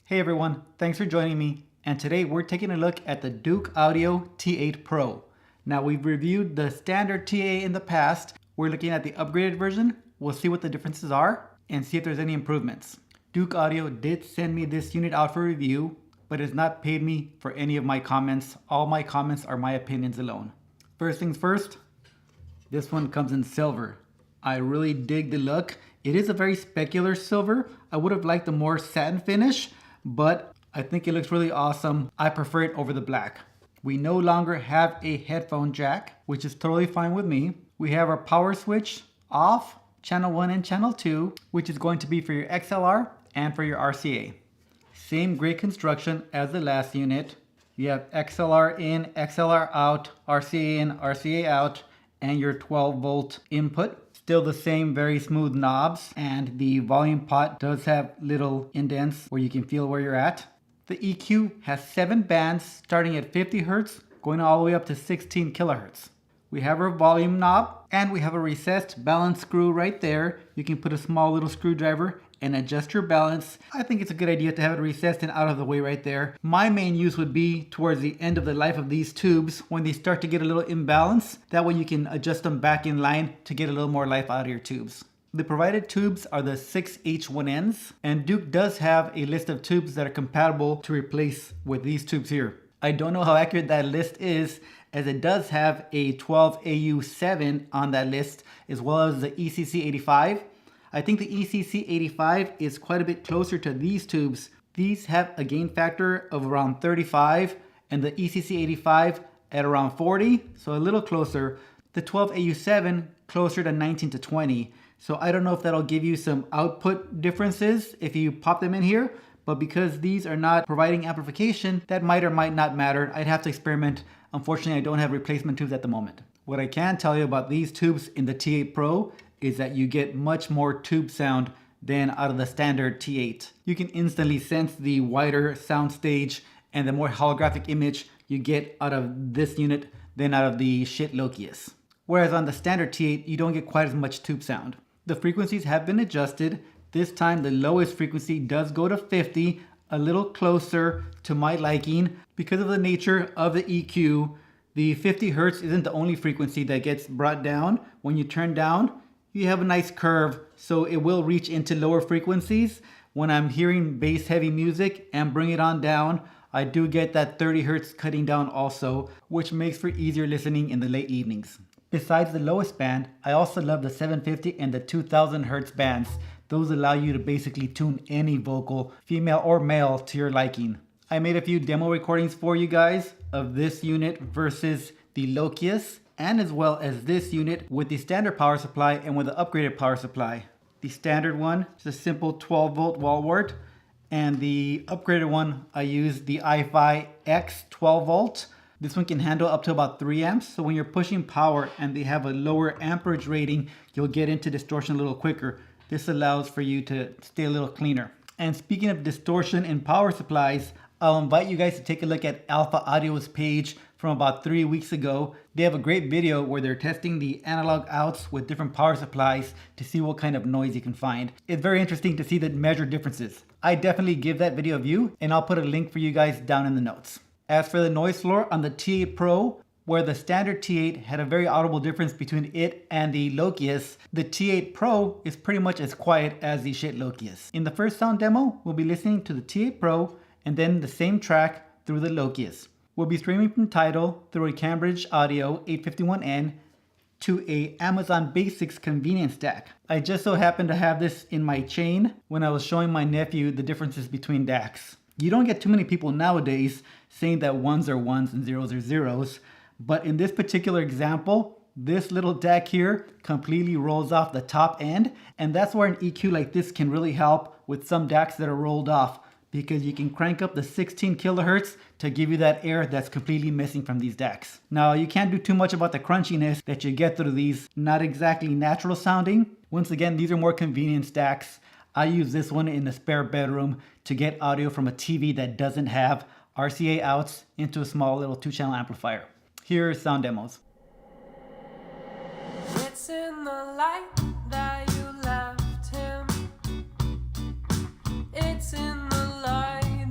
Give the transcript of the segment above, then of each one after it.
Hey everyone, thanks for joining me. And today we're taking a look at the Douk Audio T8 Pro. Now we've reviewed the standard TA in the past. We're looking at the upgraded version. We'll see what the differences are and see if there's any improvements. Douk Audio did send me this unit out for review, but has not paid me for any of my comments. All my comments are my opinions alone. First things first, this one comes in silver. I really dig the look. It is a very specular silver. I would have liked a more satin finish, but I think it looks really awesome. I prefer it over the black. We no longer have a headphone jack, which is totally fine with me. We have our power switch off, channel 1 and channel 2, which is going to be for your XLR and for your RCA. Same great construction as the last unit. You have XLR in, XLR out, RCA in, RCA out, and your 12 volt input. Still the same very smooth knobs, and the volume pot does have little indents where you can feel where you're at. The EQ has 7 bands starting at 50 Hz going all the way up to 16 kHz. We have our volume knob, and we have a recessed balance screw right there. You can put a small little screwdriver and adjust your balance. I think it's a good idea to have it recessed and out of the way right there. My main use would be towards the end of the life of these tubes when they start to get a little imbalance. That way you can adjust them back in line to get a little more life out of your tubes. The provided tubes are the 6H1Ns, and Douk does have a list of tubes that are compatible to replace with these tubes here. I don't know how accurate that list is, as it does have a 12AU7 on that list, as well as the ECC85. I think the ECC85 is quite a bit closer to these tubes. These have a gain factor of around 35 and the ECC85 at around 40, so a little closer. The 12AU7 closer to 19 to 20. So I don't know if that'll give you some output differences if you pop them in here, but because these are not providing amplification, that might or might not matter. I'd have to experiment. Unfortunately, I don't have replacement tubes at the moment. What I can tell you about these tubes in the T8 Pro is that you get much more tube sound than out of the standard T8. You can instantly sense the wider sound stage and the more holographic image you get out of this unit than out of the shit Lokius. Whereas on the standard T8, you don't get quite as much tube sound. The frequencies have been adjusted. This time the lowest frequency does go to 50, a little closer to my liking. Because of the nature of the EQ, the 50 Hz isn't the only frequency that gets brought down. When you turn down, you have a nice curve, so it will reach into lower frequencies. When I'm hearing bass heavy music and bring it on down, I do get that 30 Hz cutting down also, which makes for easier listening in the late evenings. Besides the lowest band, I also love the 750 and the 2000 Hz bands. Those allow you to basically tune any vocal, female or male, to your liking. I made a few demo recordings for you guys of this unit versus the Lokius, and as well as this unit with the standard power supply and with the upgraded power supply. The standard one is a simple 12 volt wall wart, and the upgraded one I use the iFi X 12 volt. This one can handle up to about 3 amps, so when you're pushing power and they have a lower amperage rating, you'll get into distortion a little quicker. This allows for you to stay a little cleaner. And speaking of distortion in power supplies, I'll invite you guys to take a look at Alpha Audio's page from about 3 weeks ago. They have a great video where they're testing the analog outs with different power supplies to see what kind of noise you can find. It's very interesting to see the measured differences. I definitely give that video a view, and I'll put a link for you guys down in the notes. As for the noise floor on the T8 Pro, where the standard T8 had a very audible difference between it and the Lokius, the T8 Pro is pretty much as quiet as the shit Lokius. In the first sound demo, we'll be listening to the T8 Pro and then the same track through the Lokius. We'll be streaming from Tidal through a Cambridge Audio 851N to a Amazon Basics convenience DAC. I just so happened to have this in my chain when I was showing my nephew the differences between DACs. You don't get too many people nowadays saying that ones are ones and zeros are zeros, but in this particular example, this little DAC here completely rolls off the top end, and that's where an EQ like this can really help with some DACs that are rolled off, because you can crank up the 16 kilohertz to give you that air that's completely missing from these DACs. Now, you can't do too much about the crunchiness that you get through these not exactly natural sounding. Once again, these are more convenience DACs. I use this one in the spare bedroom to get audio from a TV that doesn't have RCA outs into a small little 2-channel amplifier. Here are sound demos. It's in the light that you left him. It's in the light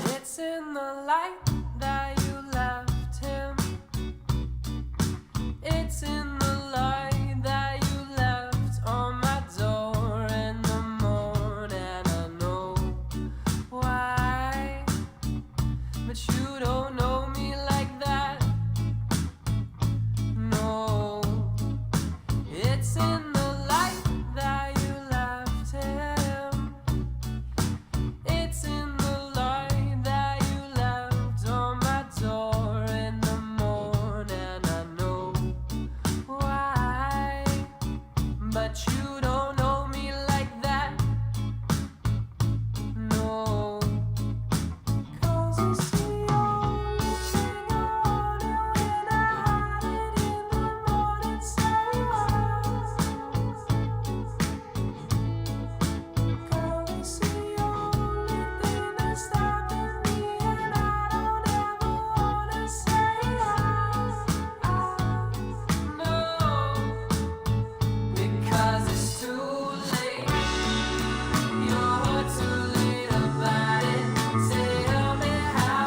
It's in the light that you left him. It's in the light that you left on my door in the morning. I know why, but you don't know me like that. No, it's in the light that you left him. It's in the light that you left on my door in the morning. I know why, but you don't know me like that. No, 'cause it's the only thing I wanted when I had it in the morning. Say girl, it's the only thing that's stopping me, and I don't ever wanna say no, because it's too late. You're too late about it. Tell me how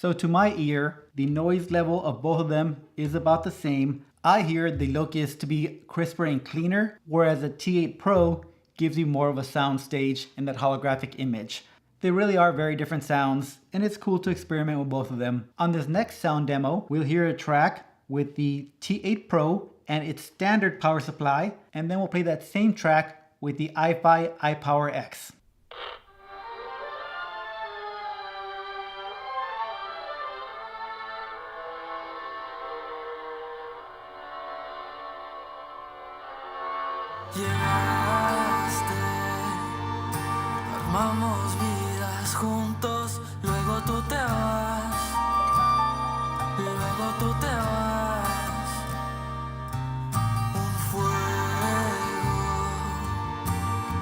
So to my ear, the noise level of both of them is about the same. I hear the Locust to be crisper and cleaner, whereas the T8 Pro gives you more of a sound stage and that holographic image. They really are very different sounds, and it's cool to experiment with both of them. On this next sound demo, we'll hear a track with the T8 Pro and its standard power supply, and then we'll play that same track with the iFi iPower X. Llegaste, armamos vidas juntos, luego tú te vas, luego tú te vas. Un fuego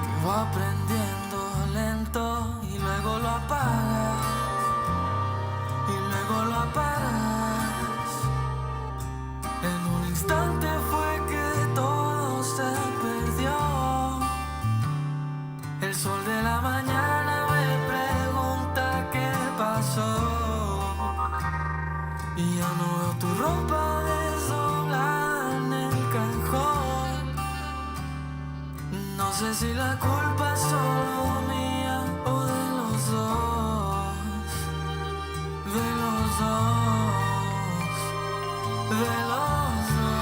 que va prendiendo lento y luego lo apagas, y luego lo apagas. En un instante fue que todo se perdió. El sol de la mañana me pregunta qué pasó. Y ya no veo tu ropa desdoblada en el cajón. No sé si la culpa es solo mía o de los dos. De los dos. De los dos.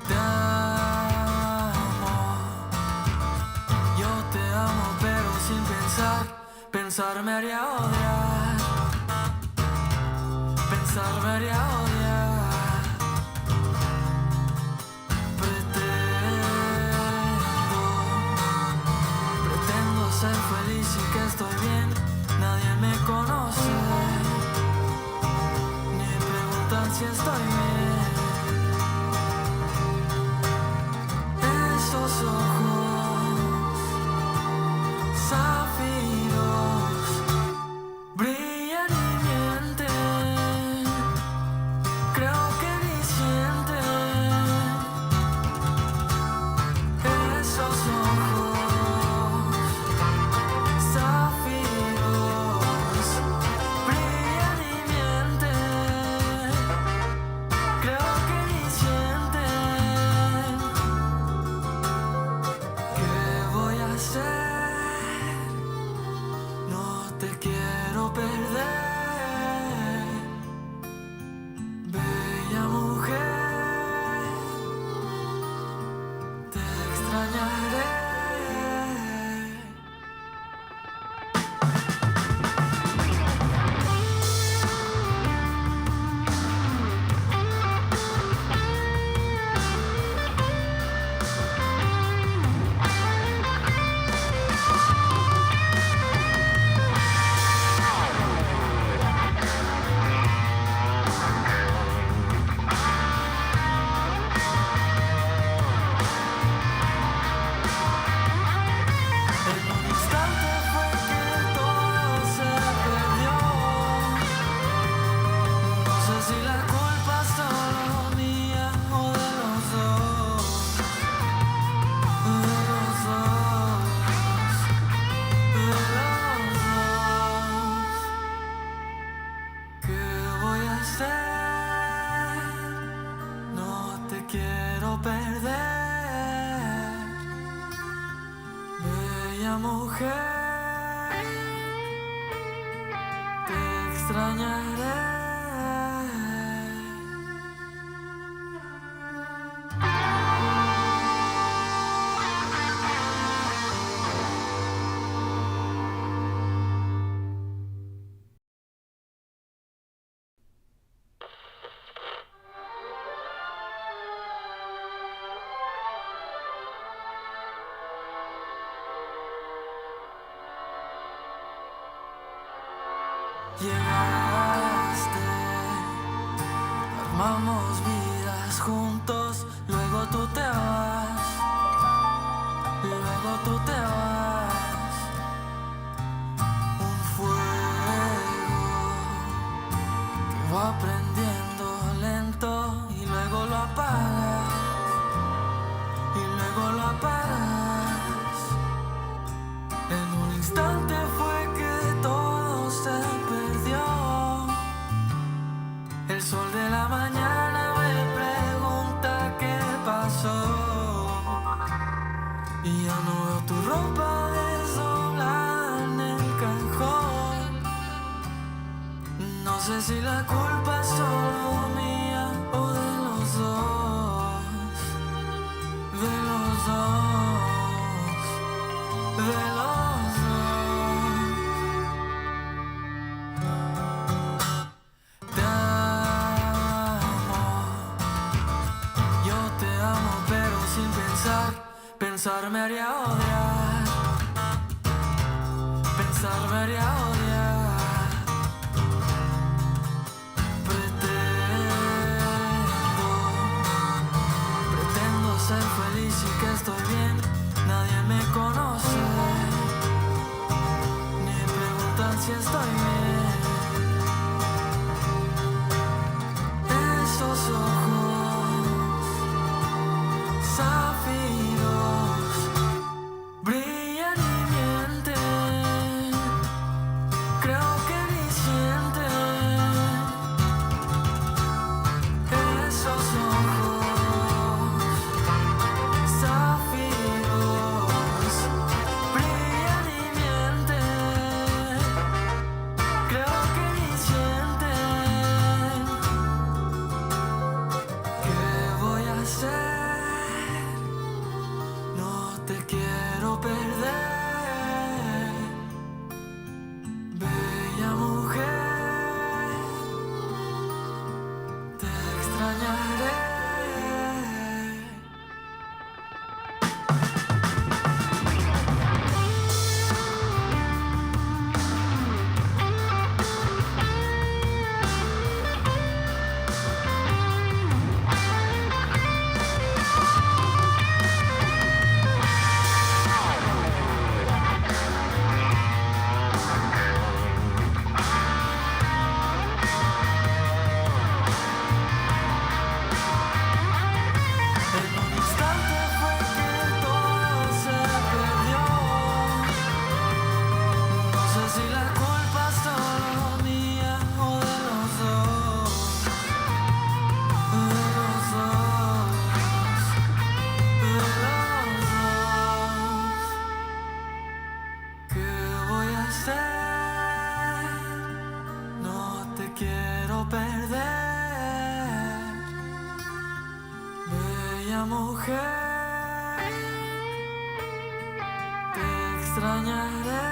Te amo. Yo te amo, pero sin pensar. Pensar me haría odiar. Pensar me haría odiar. Pretendo ser feliz y que estoy bien. Nadie me conoce, ni preguntan si estoy bien. Esos ojos zafiros brillan y mienten. Creo que ni sienten. Esos ojos zafiros brillan y mienten. Creo que ni sienten. ¿Qué voy a hacer? No te quiero perder. Bella mujer, te extrañaré. En un instante fue que todo se perdió. No sé si la culpa es solo mía o de los dos. De los dos. De los dos. ¿Qué voy a hacer? No te quiero perder. Bella mujer, te extrañaré. Llegaste, armamos vidas juntos, luego tú te vas, luego tú te vas. Un fuego que va prendiendo lento y luego lo apagas, y luego lo apagas. En un instante sé si la culpa es solo mía o de los dos, de los dos, de los dos. Te amo, yo te amo, pero sin pensar me haría odiar, pensar me haría odiar. Pretendo ser feliz y que estoy bien, nadie me conoce, ni preguntan si estoy bien. Esos ojos zafiros brillan y mienten, creo que ni sienten. Esos ojos zafiros brillan y mienten, creo que ni sienten. ¿Qué voy a hacer? No te quiero perder, bella mujer, te extrañaré. En un instante fue que todo se perdió. No sé si la culpa es solo mía o de los dos, de los dos, de los dos. ¿Qué voy a hacer? No te quiero perder, bella mujer, te extrañaré.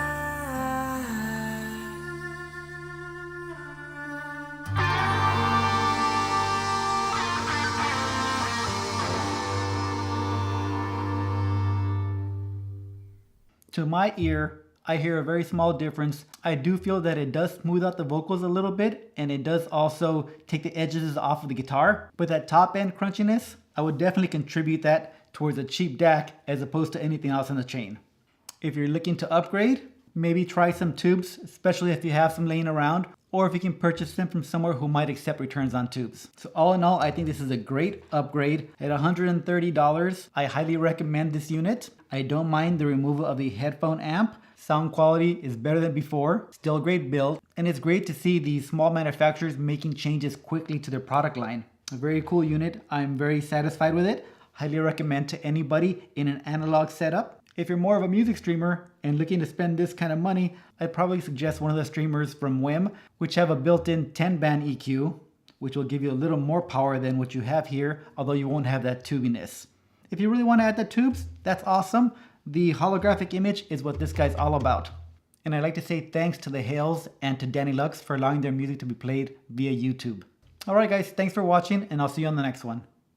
To my ear, I hear a very small difference. I do feel that it does smooth out the vocals a little bit, and it does also take the edges off of the guitar. But that top end crunchiness, I would definitely contribute that towards a cheap DAC as opposed to anything else in the chain. If you're looking to upgrade, maybe try some tubes, especially if you have some laying around, or if you can purchase them from somewhere who might accept returns on tubes. So all in all, I think this is a great upgrade. At $130, I highly recommend this unit. I don't mind the removal of the headphone amp. Sound quality is better than before, still a great build, and it's great to see these small manufacturers making changes quickly to their product line. A very cool unit. I'm very satisfied with it. Highly recommend to anybody in an analog setup. If you're more of a music streamer and looking to spend this kind of money, I'd probably suggest one of the streamers from Wim, which have a built-in 10-band EQ, which will give you a little more power than what you have here, although you won't have that tubiness. If you really want to add the tubes, that's awesome. The holographic image is what this guy's all about. And I'd like to say thanks to the Hales and to Danny Lux for allowing their music to be played via YouTube. Alright guys, thanks for watching, and I'll see you on the next one.